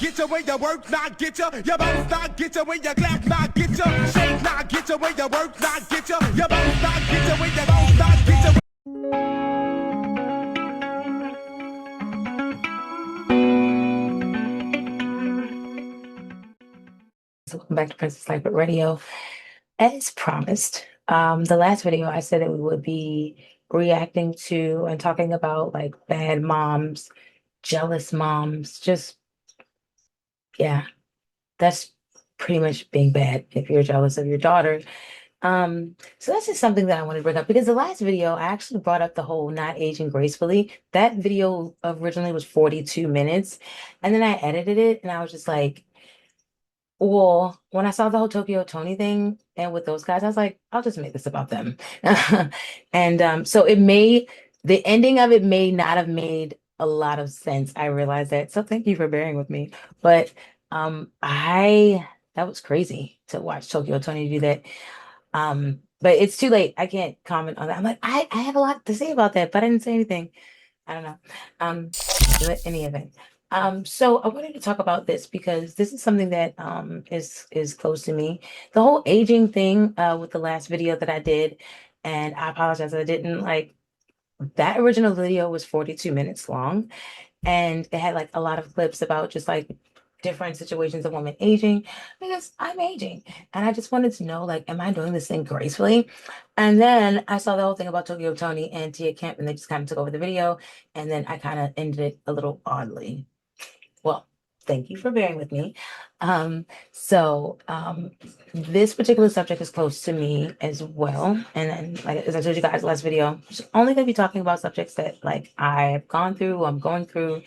get you when your work not get you. Your boss not get you when your clap not get you. Shake not get you when your work not get you. Your boss not get you when your boss not get you. So welcome back to Princess Life at Radio. As promised, the last video I said that we would be reacting to and talking about like bad moms, jealous moms, just yeah, that's pretty much being bad if you're jealous of your daughter. So that's just something that I want to bring up because the last video I actually brought up the whole not aging gracefully. That video originally was 42 minutes, and then I edited it and I was just like, well, when I saw the whole Tokyo Toni thing and with those guys, I was like, I'll just make this about them. And so the ending of it may not have made a lot of sense. I realized that. So thank you for bearing with me. But that was crazy to watch Tokyo Toni do that. But it's too late. I can't comment on that. I'm like, I have a lot to say about that, but I didn't say anything. I don't know. Um, but any event. So I wanted to talk about this because this is something that is close to me. The whole aging thing with the last video that I did, and I apologize, I didn't like that original video was 42 minutes long, and it had like a lot of clips about just like different situations of women aging because I'm aging and I just wanted to know like am I doing this thing gracefully? And then I saw the whole thing about Tokyo Toni and Tia Kemp and they just kind of took over the video and then I kind of ended it a little oddly. Well, thank you for bearing with me. Um, so this particular subject is close to me as well. And then, like as I told you guys last video, I'm just only gonna be talking about subjects that like I've gone through, I'm going through,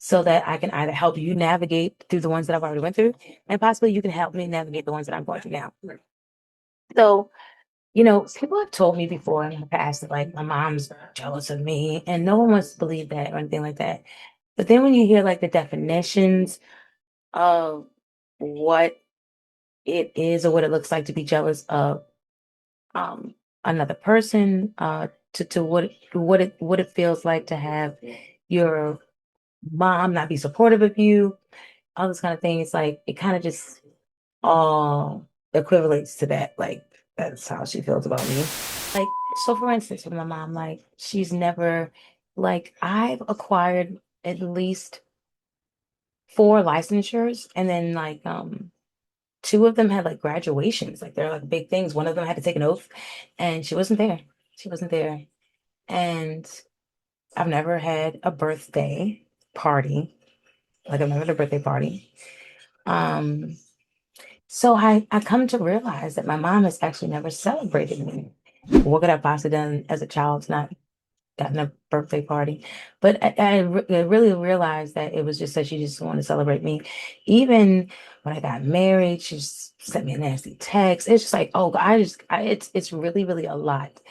so that I can either help you navigate through the ones that I've already went through, and possibly you can help me navigate the ones that I'm going through now. So, people have told me before in the past that like my mom's jealous of me, and no one wants to believe that or anything like that. But then when you hear like the definitions of what it is or what it looks like to be jealous of um another person, to what it feels like to have your mom not be supportive of you, all this kind of thing. It's like it kind of just all equivalates to that. Like that's how she feels about me. Like so, for instance, with my mom, like she's never like I've acquired at least four licensures, and then like two of them had like graduations, like they're like big things. One of them had to take an oath, and she wasn't there. She wasn't there, and I've never had a birthday party. Like I've never had a birthday party. Um, So I come to realize that my mom has actually never celebrated me. What could I possibly done as a child to not gotten a birthday party? But I really realized that it was just that she just wanted to celebrate me. Even when I got married, she just sent me a nasty text. It's just like, oh, it's really, really a lot.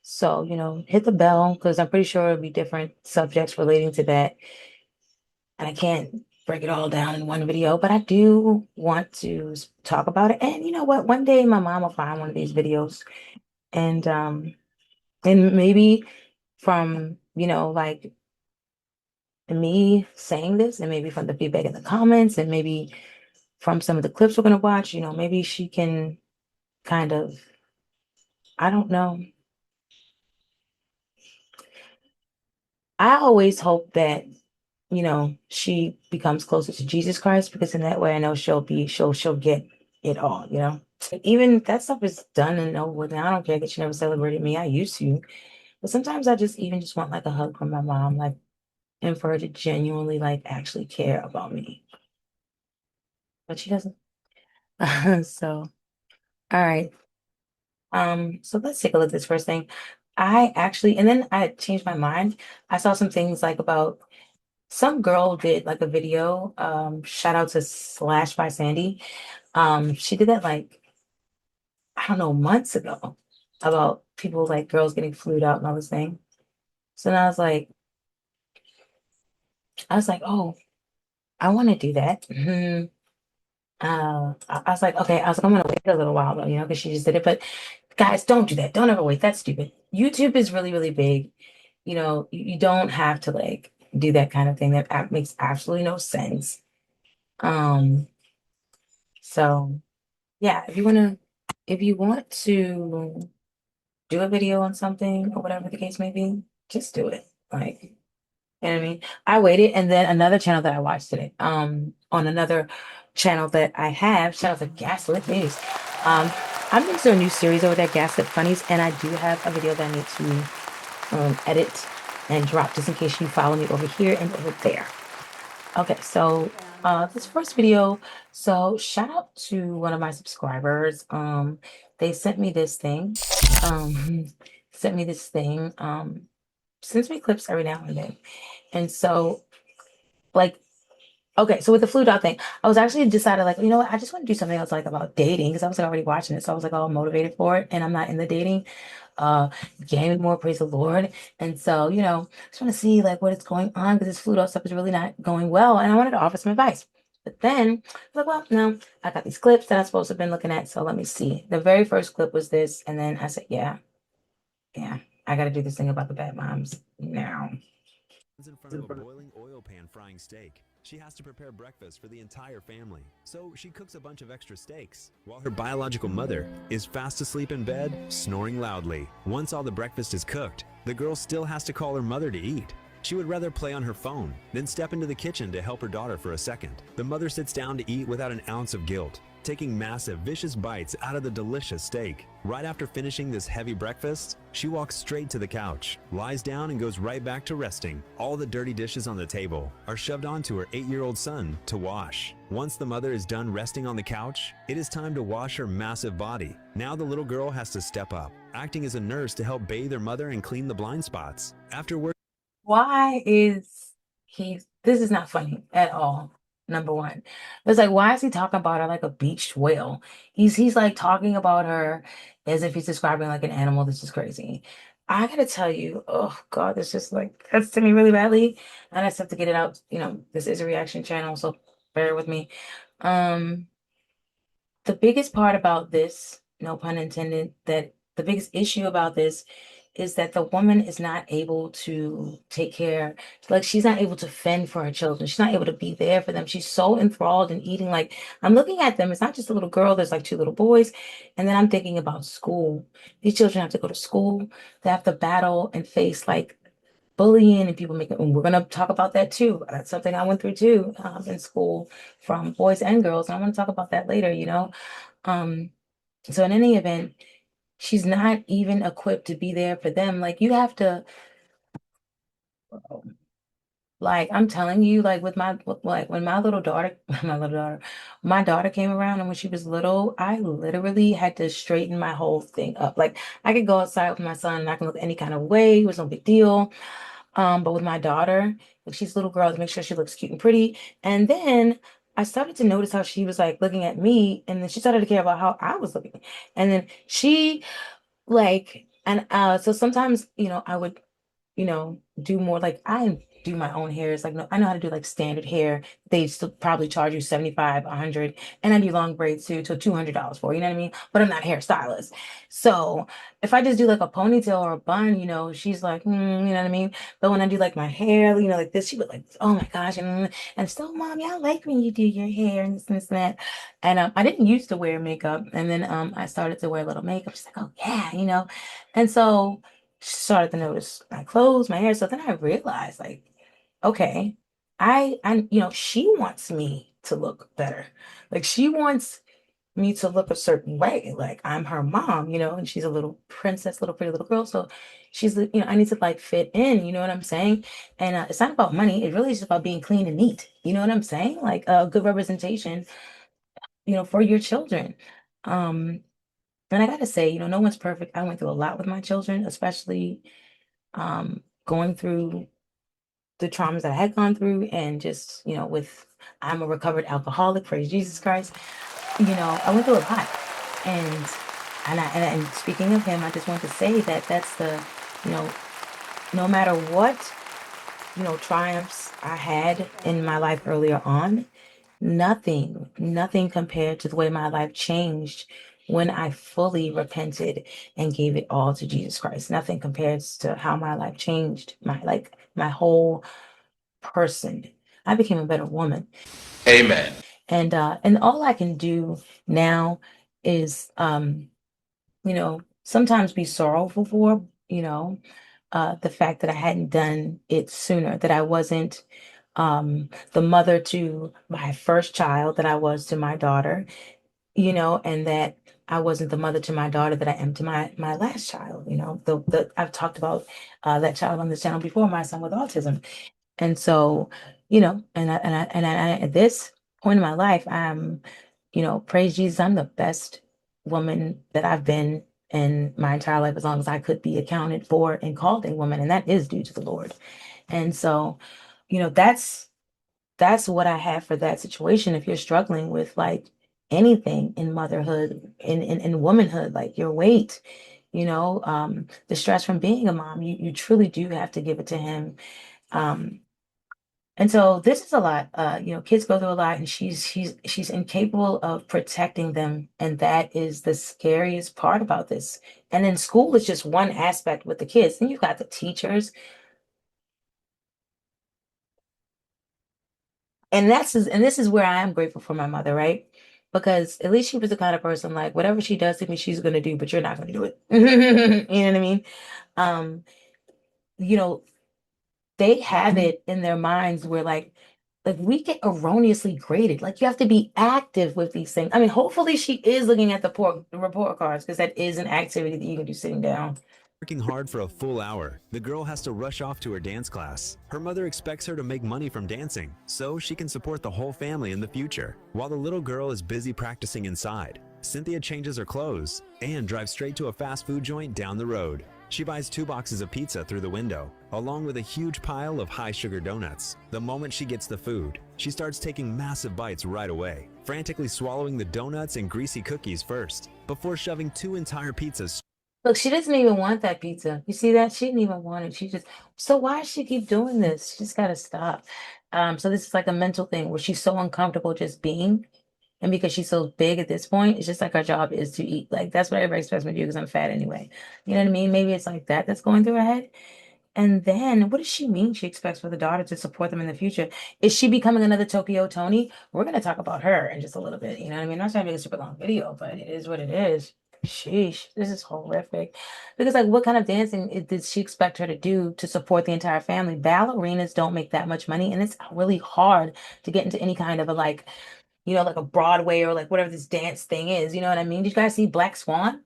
So, hit the bell because I'm pretty sure it'll be different subjects relating to that. And I can't break it all down in one video, but I do want to talk about it. And you know what? One day my mom will find one of these videos and maybe from, like me saying this and maybe from the feedback in the comments and maybe from some of the clips we're gonna watch, maybe she can kind of, I don't know. I always hope that, she becomes closer to Jesus Christ because in that way I know she'll get it all. Even that stuff is done and over with. And I don't care that she never celebrated me. I used to. But sometimes I just want like a hug from my mom, like, and for her to genuinely like actually care about me. But she doesn't. So, all right. So let's take a look at this first thing. I actually, and then I changed my mind. I saw some things like about some girl did like a video, shout out to Slash by Sandy. She did that like I don't know, months ago about people like girls getting flued out and all this thing. So then I was like, oh, I want to do that. I was like, okay, I was like, I'm gonna wait a little while though, because she just did it. But guys, don't do that. Don't ever wait. That's stupid. YouTube is really, really big. You don't have to like do that kind of thing. That makes absolutely no sense. Um, so yeah, if you want to do a video on something or whatever the case may be, just do it. Like, you know what I mean? I waited, and then another channel that I watched today, on another channel that I have, shout out to Gaslit News. I'm into a new series over there, Gaslit Funnies, and I do have a video that I need to edit and drop just in case you follow me over here and over there. Okay, so this first video, so shout out to one of my subscribers. They sent me this thing. Um, sent me this thing. Sends me clips every now and then. And so like okay, so with the flu dot thing, I was actually decided like, you know what, I just want to do something else like about dating because I was like, already watching it. So I was like all motivated for it and I'm not in the dating game anymore, praise the Lord. And so, just want to see like what is going on because this flu dot stuff is really not going well. And I wanted to offer some advice. But then I was like, well, no, I got these clips that I'm supposed to have been looking at. So let me see. The very first clip was this, and then I said, yeah, I gotta do this thing about the bad moms now. In front of a boiling oil pan frying steak. She has to prepare breakfast for the entire family, so she cooks a bunch of extra steaks, while her biological mother is fast asleep in bed, snoring loudly. Once all the breakfast is cooked, the girl still has to call her mother to eat. She would rather play on her phone than step into the kitchen to help her daughter for a second. The mother sits down to eat without an ounce of guilt, taking massive, vicious bites out of the delicious steak. Right after finishing this heavy breakfast, she walks straight to the couch, lies down, and goes right back to resting. All the dirty dishes on the table are shoved onto her 8-year-old son to wash. Once the mother is done resting on the couch, it is time to wash her massive body. Now the little girl has to step up, acting as a nurse to help bathe her mother and clean the blind spots. Afterward, Why is this is not funny at all. Number one. It's like, why is he talking about her like a beached whale? He's like talking about her as if he's describing like an animal. This is crazy. I gotta tell you, oh God, this just like that's to me really badly. And I just have to get it out. This is a reaction channel, so bear with me. Um, the biggest part about this, no pun intended, that the biggest issue about this is that the woman is not able to take care, like she's not able to fend for her children. She's not able to be there for them. She's so enthralled in eating. Like I'm looking at them, it's not just a little girl, there's like two little boys. And then I'm thinking about school. These children have to go to school, they have to battle and face like bullying and people making, and we're gonna talk about that too. That's something I went through too, in school from boys and girls. And I'm gonna talk about that later. Um, so in any event, she's not even equipped to be there for them. Like you have to, like I'm telling you, like like when my little daughter, my daughter came around, and when she was little, I literally had to straighten my whole thing up. Like I could go outside with my son and I can look any kind of way, it was no big deal. But with my daughter, like she's a little girl, to make sure she looks cute and pretty. And then I started to notice how she was like looking at me, and then she started to care about how I was looking. And then she like, and so sometimes, I would, do more like I do my own hair. It's like, no, I know how to do like standard hair. They still probably charge you 75, 100, and I do long braids too, to $200 for, you know what I mean? But I'm not a hairstylist. So if I just do like a ponytail or a bun, she's like, you know what I mean? But when I do like my hair, like this, she would like, oh my gosh, and still, mommy, I like when you do your hair and this and that. And I didn't used to wear makeup, and then I started to wear a little makeup. She's like, oh yeah. And so started to notice my clothes, my hair. So then I realized, like, okay, she wants me to look better. Like, she wants me to look a certain way. Like, I'm her mom, and she's a little princess, little pretty little girl. So I need to like fit in, you know what I'm saying? And it's not about money. It really is just about being clean and neat. You know what I'm saying? Like, a good representation, for your children. Um, and I gotta say, no one's perfect. I went through a lot with my children, especially going through the traumas that I had gone through, and just, with I'm a recovered alcoholic, praise Jesus Christ. I went through a lot. And and speaking of him, I just want to say that that's you know, no matter what, triumphs I had in my life earlier on, nothing compared to the way my life changed when I fully repented and gave it all to Jesus Christ. Nothing compares to how my life changed, my whole person. I became a better woman. Amen. And all I can do now is, sometimes be sorrowful for, the fact that I hadn't done it sooner, that I wasn't the mother to my first child that I was to my daughter, and that I wasn't the mother to my daughter that I am to my last child. The I've talked about that child on this channel before, my son with autism. And so, at this point in my life, praise Jesus, I'm the best woman that I've been in my entire life, as long as I could be accounted for and called a woman, and that is due to the Lord. And so, that's what I have for that situation. If you're struggling with like anything in motherhood, in womanhood, like your weight, the stress from being a mom, you truly do have to give it to him. Um, and so this is a lot. Kids go through a lot, and she's incapable of protecting them, and that is the scariest part about this. And then school is just one aspect with the kids. Then you've got the teachers, and this is where I am grateful for my mother, right? Because at least she was the kind of person like whatever she does to me, she's gonna do, but you're not gonna do it. You know what I mean? Um, you know, they have it in their minds where like we get erroneously graded. Like you have to be active with these things. I mean, hopefully she is looking at the report cards, because that is an activity that you can do sitting down. Working hard for a full hour, the girl has to rush off to her dance class. Her mother expects her to make money from dancing, so she can support the whole family in the future. While the little girl is busy practicing inside, Cynthia changes her clothes and drives straight to a fast food joint down the road. She buys 2 boxes of pizza through the window, along with a huge pile of high-sugar donuts. The moment she gets the food, she starts taking massive bites right away, frantically swallowing the donuts and greasy cookies first, before shoving 2 entire pizzas. Look, she doesn't even want that pizza. You see that? She didn't even want it. So why does she keep doing this? She's got to stop. So this is like a mental thing where she's so uncomfortable just being. And because she's so big at this point, it's just like her job is to eat. Like that's what everybody expects me to do because I'm fat anyway. You know what I mean? Maybe it's like that's going through her head. And then what does she mean she expects for the daughter to support them in the future? Is she becoming another Tokoyo Toni? We're going to talk about her in just a little bit. You know what I mean? I'm not trying to make a super long video, but it is what it is. Sheesh, this is horrific. Because like what kind of dancing did she expect her to do to support the entire family? Ballerinas don't make that much money, and it's really hard to get into any kind of a like a Broadway or like whatever this dance thing is. You know what I mean? Did you guys see Black Swan?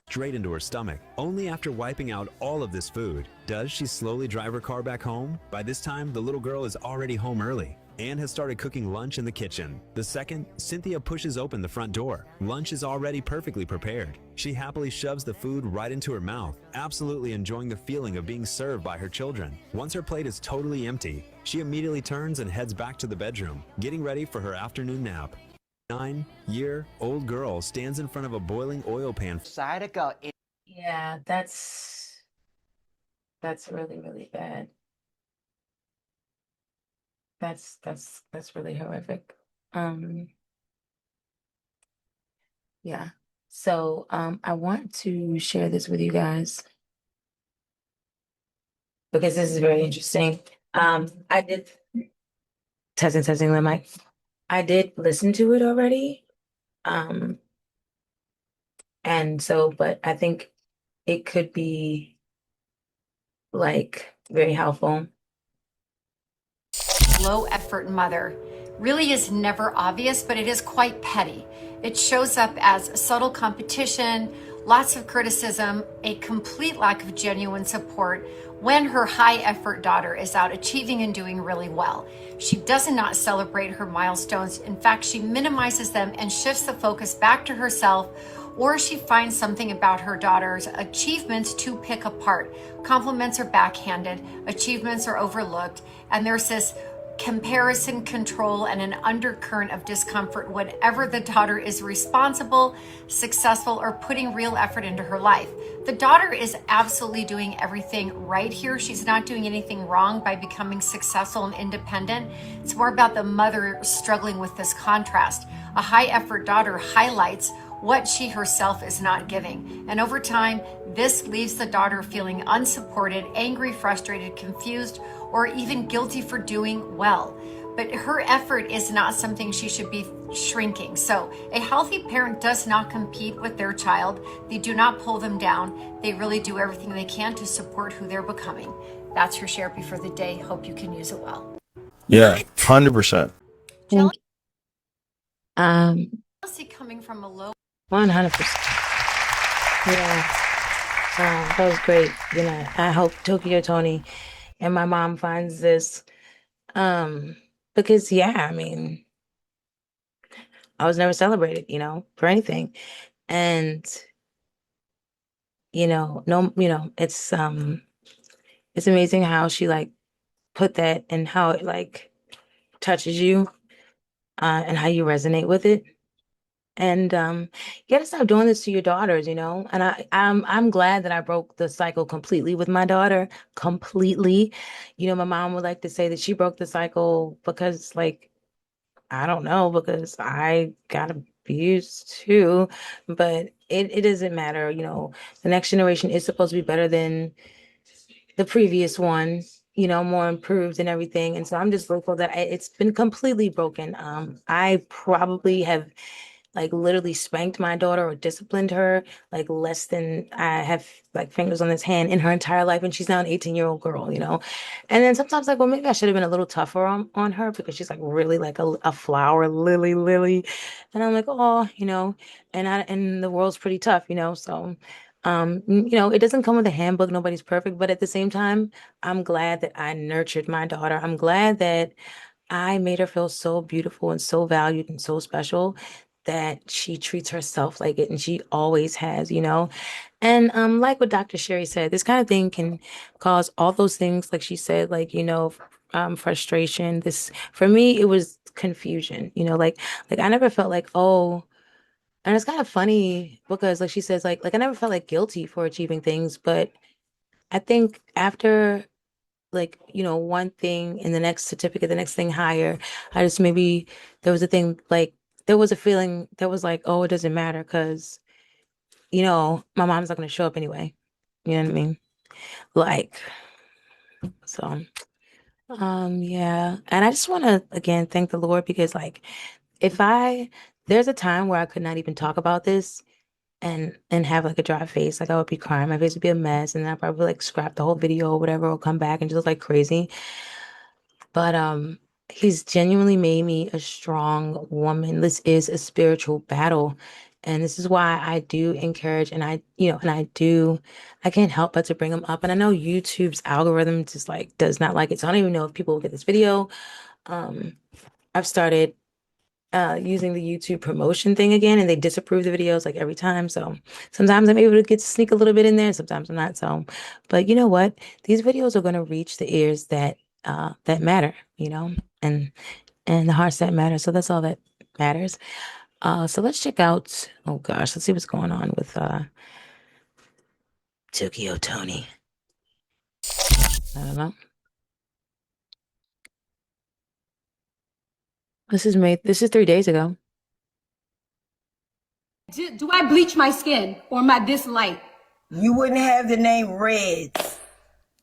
Straight into her stomach. Only after wiping out all of this food does she slowly drive her car back home. By this time, the little girl is already home early and has started cooking lunch in the kitchen. The second Cynthia pushes open the front door, lunch is already perfectly prepared. She happily shoves the food right into her mouth, absolutely enjoying the feeling of being served by her children. Once her plate is totally empty, she immediately turns and heads back to the bedroom, getting ready for her afternoon nap. 9-year-old girl stands in front of a boiling oil pan. Yeah, that's really, really bad. That's really horrific. Yeah. So I want to share this with you guys because this is very interesting. I did testing the mic. I did listen to it already. And so, but I think it could be like very helpful. Low effort mother really is never obvious, but it is quite petty. It shows up as subtle competition, lots of criticism, a complete lack of genuine support when her high effort daughter is out achieving and doing really well. She does not celebrate her milestones. In fact, she minimizes them and shifts the focus back to herself, or she finds something about her daughter's achievements to pick apart. Compliments are backhanded, achievements are overlooked, and there's this comparison, control, and an undercurrent of discomfort whenever the daughter is responsible, successful, or putting real effort into her life. The daughter is absolutely doing everything right here. She's not doing anything wrong by becoming successful and independent. It's more about the mother struggling with this contrast. A high effort daughter highlights what she herself is not giving. And over time, this leaves the daughter feeling unsupported, angry, frustrated, confused, or even guilty for doing well. but her effort is not something she should be shrinking. So a healthy parent does not compete with their child. They do not pull them down. They really do everything they can to support who they're becoming. That's your therapy for the day. Hope you can use it well. Yeah, 100%. Thank Jealousy coming from a low 100%. Yeah, that was great. I hope Tokyo Toni and my mom finds this. Um, because yeah, I mean, I was never celebrated, for anything. And, no, it's amazing how she like put that and how it like touches you, and how you resonate with it. And you gotta stop doing this to your daughters, And I'm glad that I broke the cycle completely with my daughter. Completely. My mom would like to say that she broke the cycle because like I don't know, because I got abused too, but it doesn't matter, the next generation is supposed to be better than the previous one, more improved and everything. And so I'm just grateful that it's been completely broken. I probably have like literally spanked my daughter or disciplined her like less than I have like fingers on this hand in her entire life. And she's now an 18-year-old girl, And then sometimes like, well, maybe I should have been a little tougher on her because she's like really like a flower lily. And I'm like, oh, and the world's pretty tough, So it doesn't come with a handbook. Nobody's perfect. But at the same time, I'm glad that I nurtured my daughter. I'm glad that I made her feel so beautiful and so valued and so special that she treats herself like it, and she always has, And like what Dr. Sherry said, this kind of thing can cause all those things, like she said, like, frustration. This for me, it was confusion, like I never felt like, oh, and it's kind of funny because like she says, like I never felt like guilty for achieving things, but I think after like, one thing in the next certificate, the next thing higher. I just maybe there was a thing like there was a feeling that was like, oh, it doesn't matter because, my mom's not gonna show up anyway. You know what I mean? Like, so yeah. And I just wanna again thank the Lord because like if I there's a time where I could not even talk about this and have like a dry face, like I would be crying, my face would be a mess, and then I probably like scrap the whole video or whatever, or come back and just look like crazy. But he's genuinely made me a strong woman. This is a spiritual battle. And this is why I do encourage and I can't help but to bring them up. And I know YouTube's algorithm just like does not like it. So I don't even know if people will get this video. Um, I've started using the YouTube promotion thing again, and they disapprove the videos like every time. So sometimes I'm able to get to sneak a little bit in there, sometimes I'm not. So, but you know what? These videos are going to reach the ears that matter, and the hearts that matter. So that's all that matters. So let's check out. Oh gosh, let's see what's going on with Tokyo Toni. I don't know. This is 3 days ago. Do I bleach my skin or am I this light? You wouldn't have the name Reds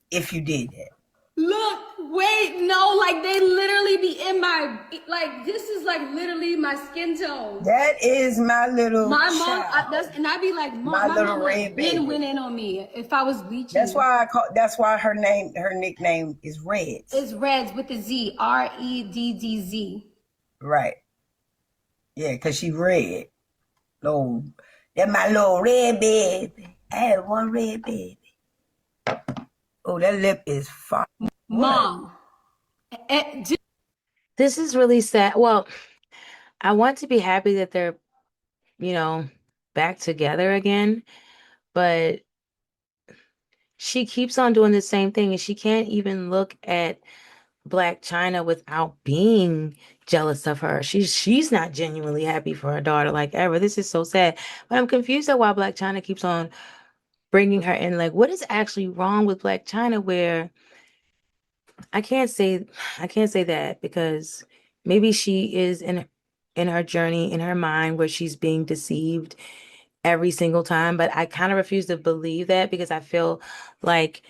if you did that. Look, wait, no, like they literally be in my, like this is like literally my skin tone. That is my little My mom, child. and I'd be like, My my little mom red baby. went in on me if I was bleaching. That's why her nickname is Reds. It's Reds with the Z, REDDZ. Right. Yeah, because she red. Oh, that's my little red baby. I had one red baby. Oh, that lip is fine. Mom. This is really sad. Well, I want to be happy that they're, back together again, but she keeps on doing the same thing, and she can't even look at Blac Chyna without being jealous of her. She's not genuinely happy for her daughter like ever. This is so sad. But I'm confused at why Blac Chyna keeps on bringing her in. Like, what is actually wrong with Blac Chyna where I can't say that because maybe she is in her journey in her mind where she's being deceived every single time, but I kind of refuse to believe that because I feel like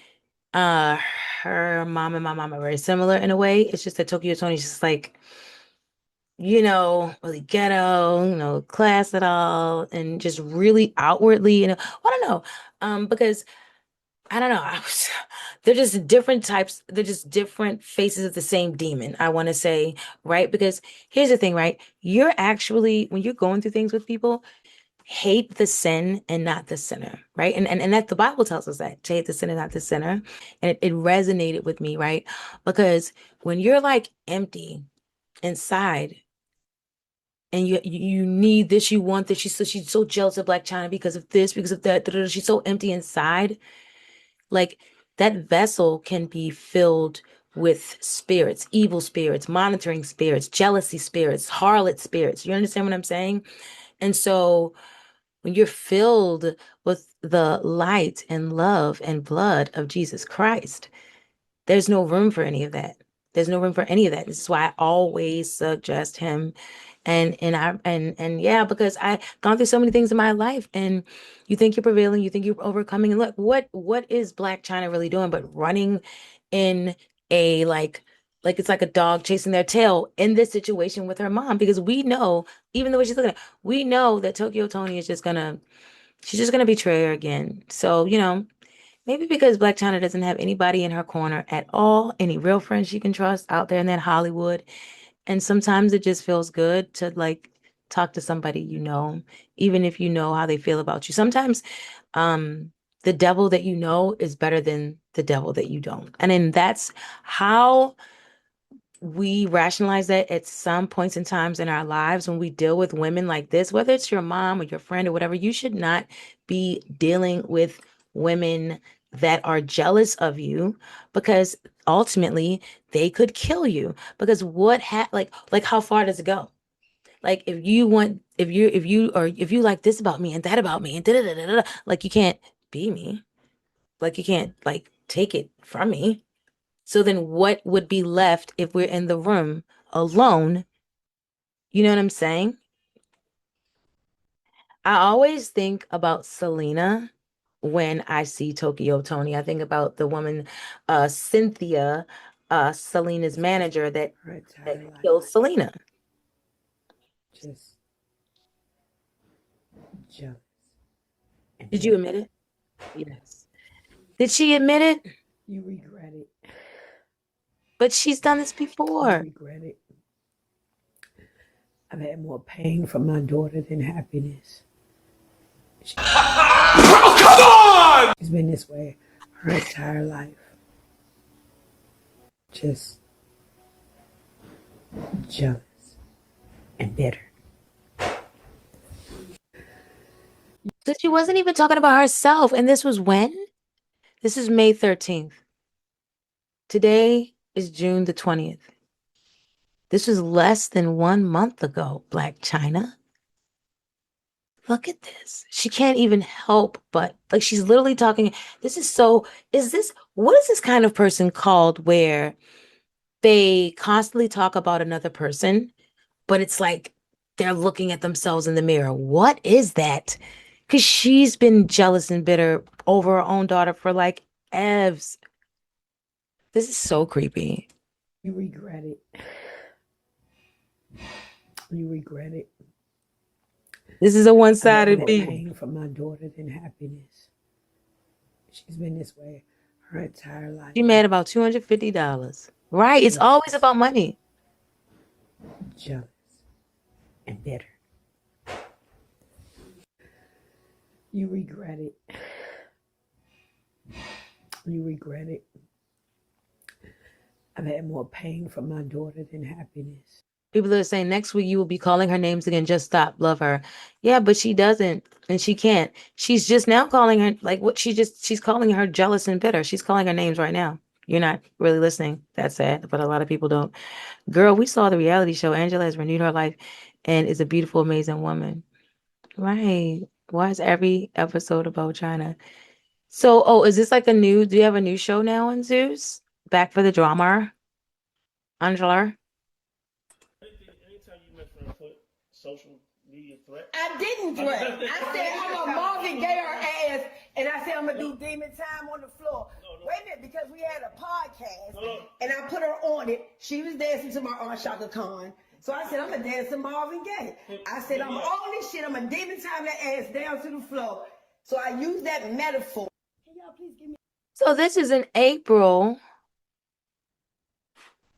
Uh, her mom and my mom are very similar in a way. It's just that Tokyo Toni's just like, really ghetto, no class at all, and just really outwardly, I don't know. Because I don't know. They're just different types. They're just different faces of the same demon, I want to say, right? Because here's the thing, right? You're actually, when you're going through things with people, hate the sin and not the sinner, right? And that the Bible tells us that to hate the sin and not the sinner. And it resonated with me, right? Because when you're like empty inside and you need this, you want this, she's so jealous of Blac Chyna because of this, because of that, she's so empty inside. Like that vessel can be filled with spirits, evil spirits, monitoring spirits, jealousy spirits, harlot spirits. You understand what I'm saying? And so when you're filled with the light and love and blood of Jesus Christ, there's no room for any of that. There's no room for any of that. This is why I always suggest him. And yeah, because I've gone through so many things in my life, and you think you're prevailing, you think you're overcoming, and look, what is Blac Chyna really doing but running in a like it's like a dog chasing their tail in this situation with her mom, because we know, even the way she's looking at, we know that Tokyo Toni is she's just gonna betray her again. So, maybe because Blac Chyna doesn't have anybody in her corner at all, any real friends she can trust out there in that Hollywood. And sometimes it just feels good to like talk to somebody, even if you know how they feel about you. Sometimes the devil that you know is better than the devil that you don't. And then that's how we rationalize that at some points in times in our lives when we deal with women like this, whether it's your mom or your friend or whatever. You should not be dealing with women that are jealous of you, because ultimately they could kill you. Because like how far does it go? Like if you like this about me and that about me and da da da da da, like you can't be me. Like you can't like take it from me. So then what would be left if we're in the room alone? You know what I'm saying? I always think about Selena when I see Tokyo Toni. I think about the woman, Cynthia, Selena's manager Her that entire life. killed Selena. Just jealous and Did you bitter. admit it? Yes. Did she admit it? You regret it. But she's done this You before. regret it. I've had more pain from my daughter than happiness. She's been this way her entire life. Just jealous and bitter. So she wasn't even talking about herself. And this was when? This is May 13th. Today is June the 20th. This was less than 1 month ago, Blac Chyna. Look at this. She can't even help but, like, she's literally talking. What is this kind of person called where they constantly talk about another person, but it's like they're looking at themselves in the mirror? What is that? Because she's been jealous and bitter over her own daughter for like evs. This is so creepy. You regret it. You regret it. This is a I've had one-sided more beat. pain from my daughter than happiness. She's been this way her entire life. She made about $250. Right. It's always about money. Jealous and bitter. You regret it. You regret it. I've had more pain from my daughter than happiness. People are saying next week you will be calling her names again. Just stop. Love her. Yeah, but she doesn't and she can't. She's just now calling her like what she's calling her jealous and bitter. She's calling her names right now. You're not really listening. That's sad, but a lot of people don't. Girl, we saw the reality show. Angela has renewed her life and is a beautiful, amazing woman. Right. Why is every episode about China? So, is this like do you have a new show now on Zeus? Back for the drama, Angela? I didn't threaten. I said I'm a Marvin Gaye her ass, and I said I'm gonna do demon time on the floor. Wait a minute, because we had a podcast, and I put her on it. She was dancing to my Aunt Shaka Khan. So I said, I'm gonna dance to Marvin Gaye. I said, I'm on this shit, I'm gonna demon time that ass down to the floor. So I use that metaphor. Can y'all please give me? So this is in April.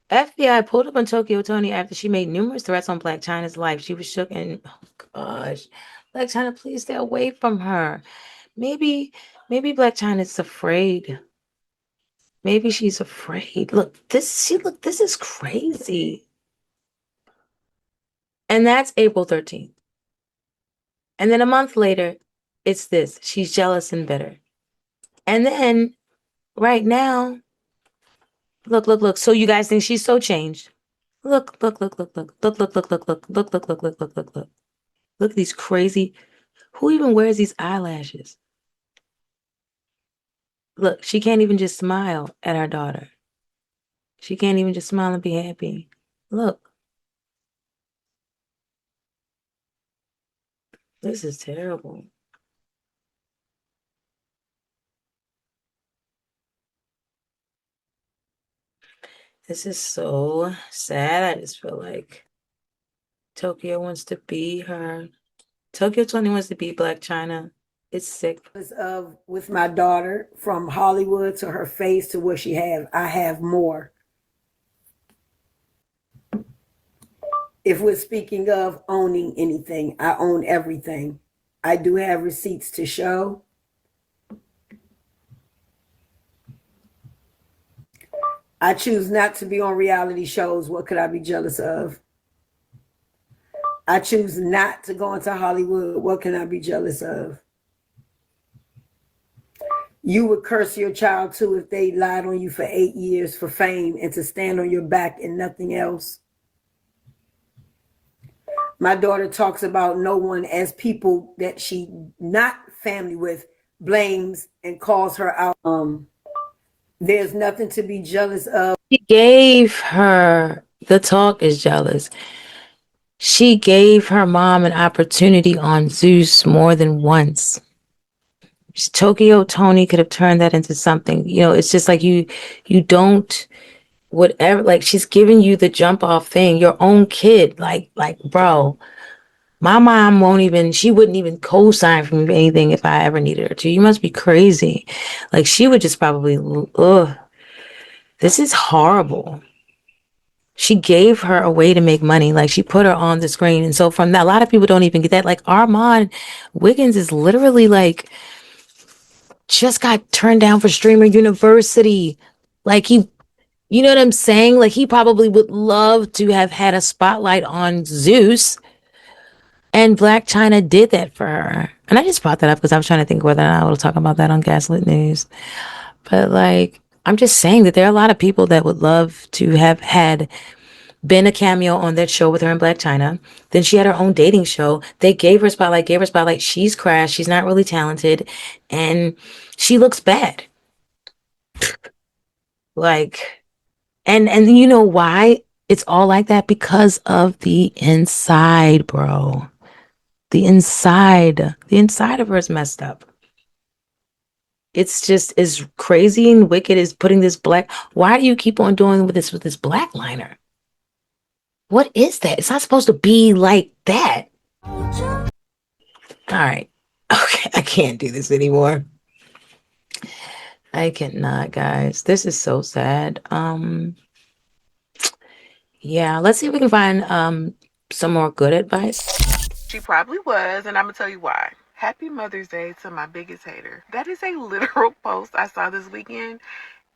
FBI pulled up on Tokyo Toni after she made numerous threats on Blac Chyna's life. She was shook and, oh gosh, Blac Chyna, please stay away from her. Maybe Blac Chyna's afraid. Maybe she's afraid. Look, this is crazy. And that's April 13th. And then a month later, it's this. She's jealous and bitter. And then right now, look. So you guys think she's so changed? Look. Look at these crazy. Who even wears these eyelashes? Look, she can't even just smile at her daughter. She can't even just smile and be happy. Look. This is terrible. This is so sad. I just feel like Tokyo wants to be her. Tokyo Toni wants to be Blac Chyna. It's sick. With my daughter, from Hollywood to her face to what she has, I have more. If we're speaking of owning anything, I own everything. I do have receipts to show. I choose not to be on reality shows. What could I be jealous of? I choose not to go into Hollywood. What can I be jealous of? You would curse your child too if they lied on you for 8 years for fame and to stand on your back and nothing else. My daughter talks about no one as people that she not family with, blames and calls her out. There's nothing to be jealous of. She gave her, the talk is jealous. She gave her mom an opportunity on Zeus more than once. Tokyo Toni could have turned that into something. You know, it's just like you don't, whatever, like she's giving you the jump off thing, your own kid. Like, bro, my mom she wouldn't even co-sign for me for anything if I ever needed her to. You must be crazy. Like, she would just probably, ugh, this is horrible. She gave her a way to make money. Like, she put her on the screen. And so from that, a lot of people don't even get that. Like, Armand Wiggins is literally like, just got turned down for Streamer University. Like, you know what I'm saying? Like, he probably would love to have had a spotlight on Zeus. And Blac Chyna did that for her. And I just brought that up because I was trying to think whether or not I will talk about that on Gaslit News. But, like, I'm just saying that there are a lot of people that would love to have had been a cameo on that show with her and Blac Chyna. Then she had her own dating show. They gave her spotlight. She's crashed. She's not really talented. And she looks bad. Like, and you know why it's all like that? Because of the inside, bro. The inside of her is messed up. It's just as crazy and wicked as putting this black. Why do you keep on doing with this black liner? What is that? It's not supposed to be like that. All right. Okay, I can't do this anymore. I cannot, guys. This is so sad. Yeah, let's see if we can find some more good advice. She probably was, and I'm gonna tell you why. Happy Mother's Day to my biggest hater. That is a literal post I saw this weekend,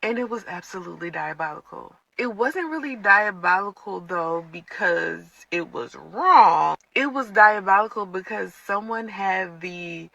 and it was absolutely diabolical. It wasn't really diabolical though because it was wrong. It was diabolical because someone had the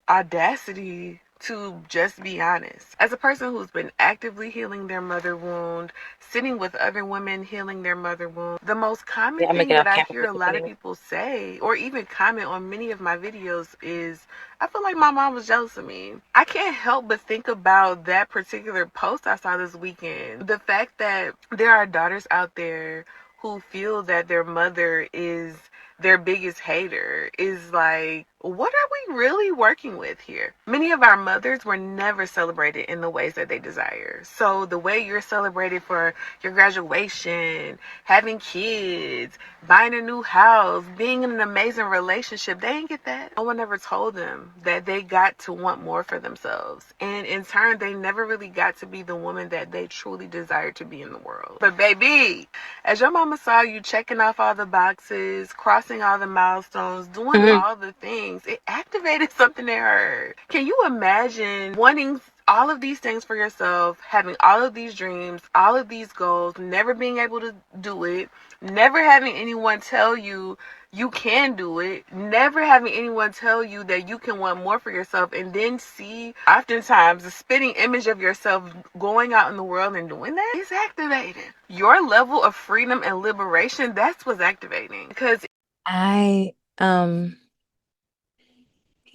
audacity to just be honest. As a person who's been actively healing their mother wound, sitting with other women healing their mother wound, the most common thing that I hear a lot of people say, or even comment on many of my videos, is, I feel like my mom was jealous of me. I can't help but think about that particular post I saw this weekend. The fact that there are daughters out there who feel that their mother is their biggest hater is like, what are we really working with here? Many of our mothers were never celebrated in the ways that they desire. So the way you're celebrated for your graduation, having kids, buying a new house, being in an amazing relationship, they didn't get that. No one ever told them that they got to want more for themselves. And in turn, they never really got to be the woman that they truly desired to be in the world. But baby, as your mama saw you checking off all the boxes, crossing all the milestones, doing all the things, it activated something in her. Can you imagine wanting all of these things for yourself, having all of these dreams, all of these goals, never being able to do it, never having anyone tell you you can do it, never having anyone tell you that you can want more for yourself, and then see oftentimes a spitting image of yourself going out in the world and doing that is activating. Your level of freedom and liberation, that's what's activating. Because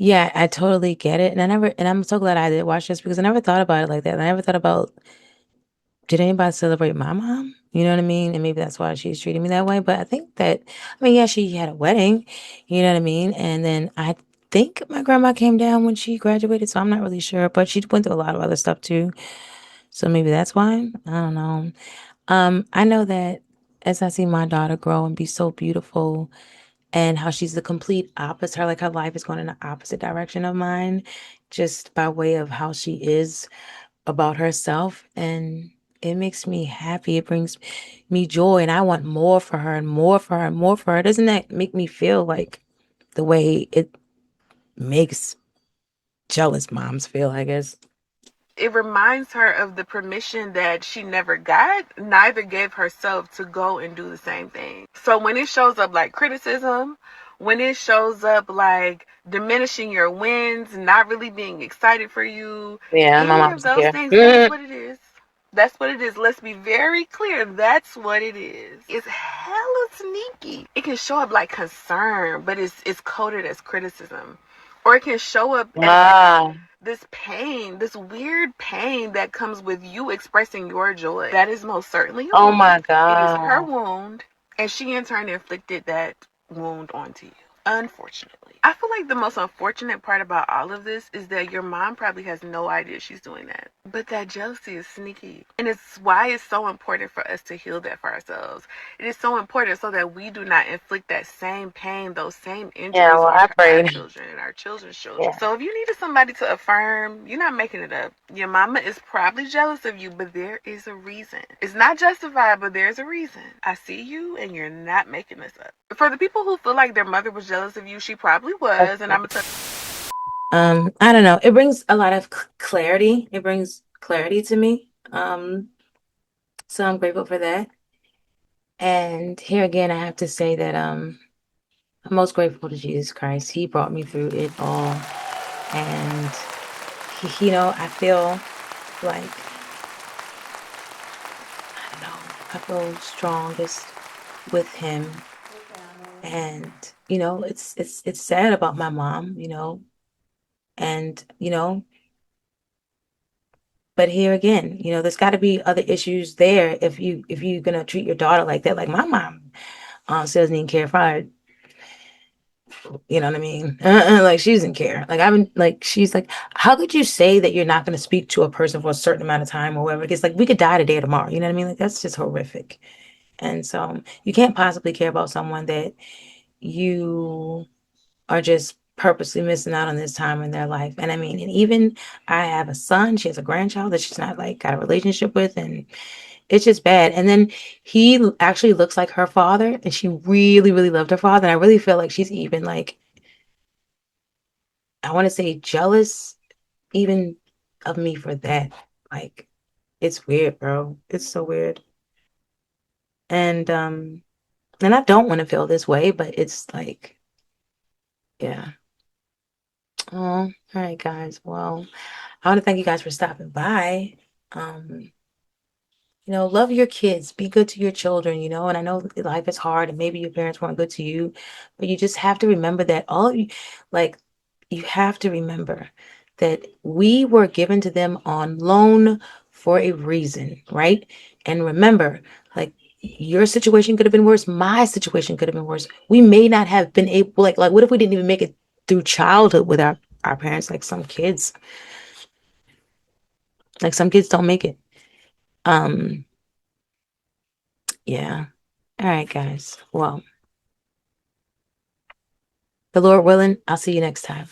Yeah, I totally get it. And I'm so glad I did watch this because I never thought about it like that. I never thought about, did anybody celebrate my mom? You know what I mean? And maybe that's why she's treating me that way. But I think that, I mean, yeah, she had a wedding, you know what I mean? And then I think my grandma came down when she graduated, so I'm not really sure. But she went through a lot of other stuff too. So maybe that's why. I don't know. I know that as I see my daughter grow and be so beautiful, and how she's the complete opposite, her life is going in the opposite direction of mine, just by way of how she is about herself. And it makes me happy. It brings me joy. And I want more for her and more for her and more for her. Doesn't that make me feel like the way it makes jealous moms feel, I guess? it reminds her of the permission that she never got, neither gave herself, to go and do the same thing. So when it shows up like criticism, when it shows up like diminishing your wins, not really being excited for you, Yeah, my any mom of doesn't those care. things, that's what it is. That's what it is. Let's be very clear. That's what it is. It's hella sneaky. It can show up like concern, but it's coded as criticism. Or it can show up as Wow. this pain, this weird pain that comes with you expressing your joy. That is most certainly a Oh my wound. It is her God. wound, and she in turn inflicted that wound onto you. Unfortunately. I feel like the most unfortunate part about all of this is that your mom probably has no idea she's doing that. But that jealousy is sneaky. And it's why it's so important for us to heal that for ourselves. It is so important so that we do not inflict that same pain, those same Yeah, injuries well, I onto our prayed. children and our children's children. Yeah. So if you needed somebody to affirm, you're not making it up. Your mama is probably jealous of you, but there is a reason. It's not justified, but there's a reason. I see you and you're not making this up. For the people who feel like their mother was jealous of you, she probably was, and I'm gonna tell I don't know. It brings a lot of clarity. It brings clarity to me. So I'm grateful for that. And here again, I have to say that I'm most grateful to Jesus Christ. He brought me through it all. And I feel like, I don't know, I feel strongest with him. And, it's sad about my mom, and, but here again, there's got to be other issues there if you're gonna treat your daughter like that. Like my mom, still doesn't even care if I, you know what I mean? Like she doesn't care. Like I've been like she's like, how could you say that you're not gonna speak to a person for a certain amount of time or whatever? Because like we could die today or tomorrow. You know what I mean? Like that's just horrific. And so you can't possibly care about someone that you are just purposely missing out on this time in their life. And I mean, and even I have a son, she has a grandchild that she's not like got a relationship with, and it's just bad. And then actually looks like her father, and she really, really loved her father. And I really feel like she's even like, I want to say jealous even of me for that. Like, it's weird, bro. It's so weird. And I don't want to feel this way, but it's like, yeah. Oh, all right, guys. Well, I want to thank you guys for stopping by. Um, love your kids, be good to your children, and I know that life is hard and maybe your parents weren't good to you, but you just have to remember that like, you have to remember that we were given to them on loan for a reason, right? And remember, like, your situation could have been worse. My situation could have been worse. We may not have been able, like what if we didn't even make it through childhood with our parents? Like some kids don't make it. Yeah. All right, guys. Well, the Lord willing, I'll see you next time.